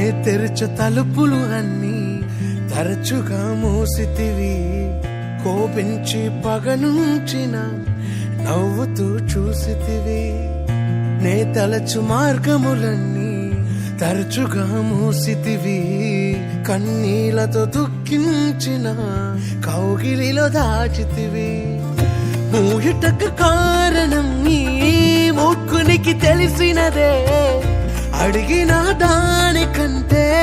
తెరుచు తలుపులు అన్నీ తరచుగా మూసితివి. కోపించి పగనుంచిన నవ్వుతూ చూసితివి. నే తలచు మార్గములన్నీ తరచుగా మూసితివి. కన్నీళ్లతో దుఃఖించిన కౌగిలిలో దాచితివి. మూయుటకు కారణం నీ మూర్ఖునికి తెలిసినదే. అడిగిన దానికంటే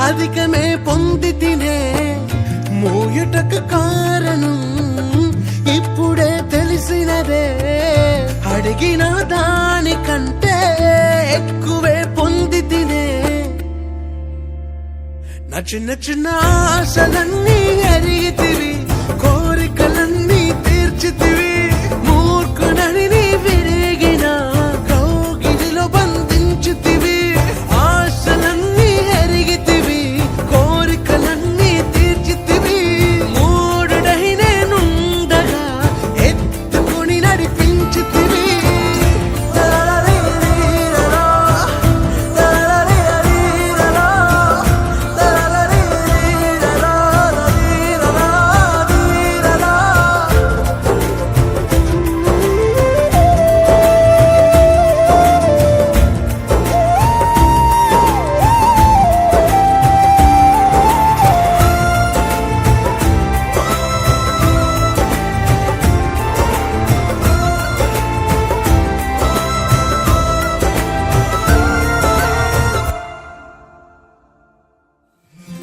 అధికమే పొంది తినే. మూయుటకు కారణం ఇప్పుడే తెలిసినదే. అడిగిన దానికంటే ఎక్కువే పొంది తినే. నా చిన్న చిన్న ఆశలన్నీ ఎరిగితివి. కోరికలన్నీ తీర్చితివి. మూర్ఖుడని నీ విరిగిన కౌగిలిలో బంధించితివి. ఆశలన్నీ ఎరిగితివి. కోరికలన్నీ తీర్చితివి. మూడుడై నేనుండగా ఎత్తుకొని నడిపించితివి.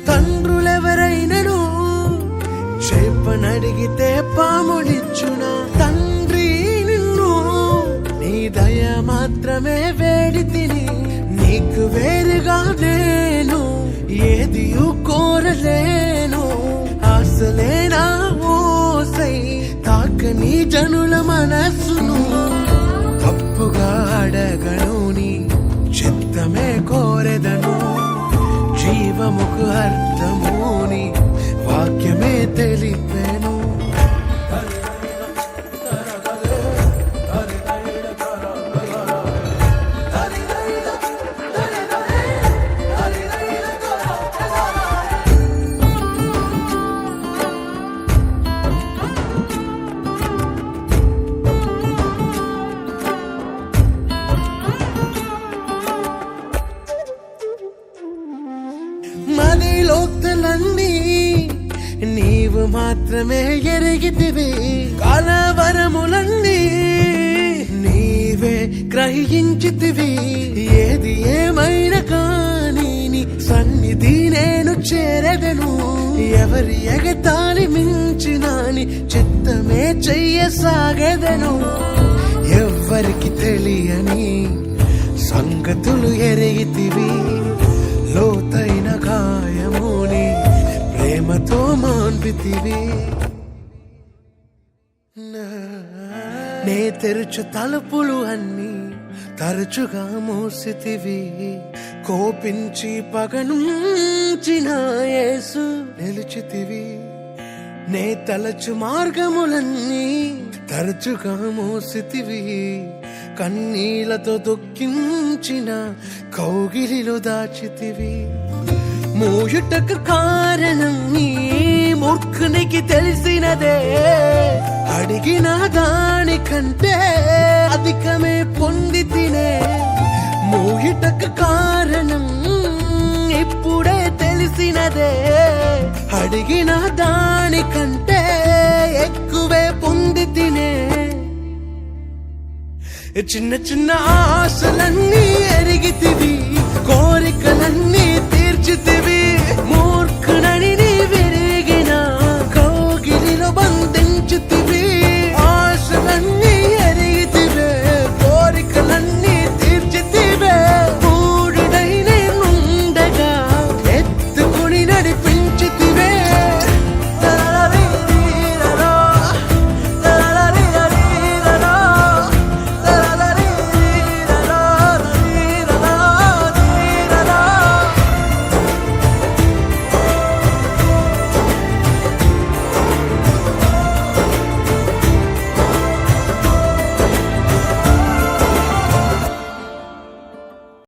తండ్రులెవరైనను చేపనడిగితే పామునిచ్చునా? తండ్రి నిన్ను నీ దయ మాత్రమే వేడి తిని. నీకు వేరుగా నేను ఏదియూ కోరలేను. ఆశలేనా ఓసై తాకని జనుల మనస్సును. తప్పుగా అడగను నీ చిత్తమే కోరెదను. జీవముకు అర్థముని వాక్యమే తెలిపెను. మదిలోక్తులన్నీ నీవు మాత్రమే ఎరిగితివి. కలవరములన్నీ నీవే గ్రహించితివి. ఏది ఏమైనా కానీ నీ సన్నిధి నేను చేరదను. ఎవరి ఎగతాళి మించిన నీ చిత్తమే చెయ్యసాగదను. ఎవ్వరికి తెలియని సంగతులు ఎరిగితివి. లోతైన గాయముని ప్రేమతో మాన్పితివి. నే తెరుచు తలుపులు అన్నీ తరచుగా మూసితివి. కోపించి పగనుంచిన యేసు నిలిచితివి. నే తలచు మార్గములన్నీ తరచుగా మూసితివి. కన్నీళ్లతో దుఃఖించిన కౌగిలిలో దాచితివి. మూయుటకు కారణం నీ మూర్ఖునికి తెలిసినదే. అడిగిన దానికంటే అధికమే పొంది తినే. మూయుటకు కారణం ఇప్పుడే తెలిసినదే. అడిగిన దానికంటే ఎక్కువే పొంది తినే. చిన్న చిన్న ఆశలన్నీ ఎరిగితివి. కోరికలన్నీ తీర్చితివి. మూర్ఖుడని నీ విరిగిన కౌగిలిలో బంధించితివి. ఆశలన్నీ ఎరిగితివే. కోరికలన్నీ తీర్చితివే. మూడుడై నేనుండగా ఎత్తుకొని నడిపి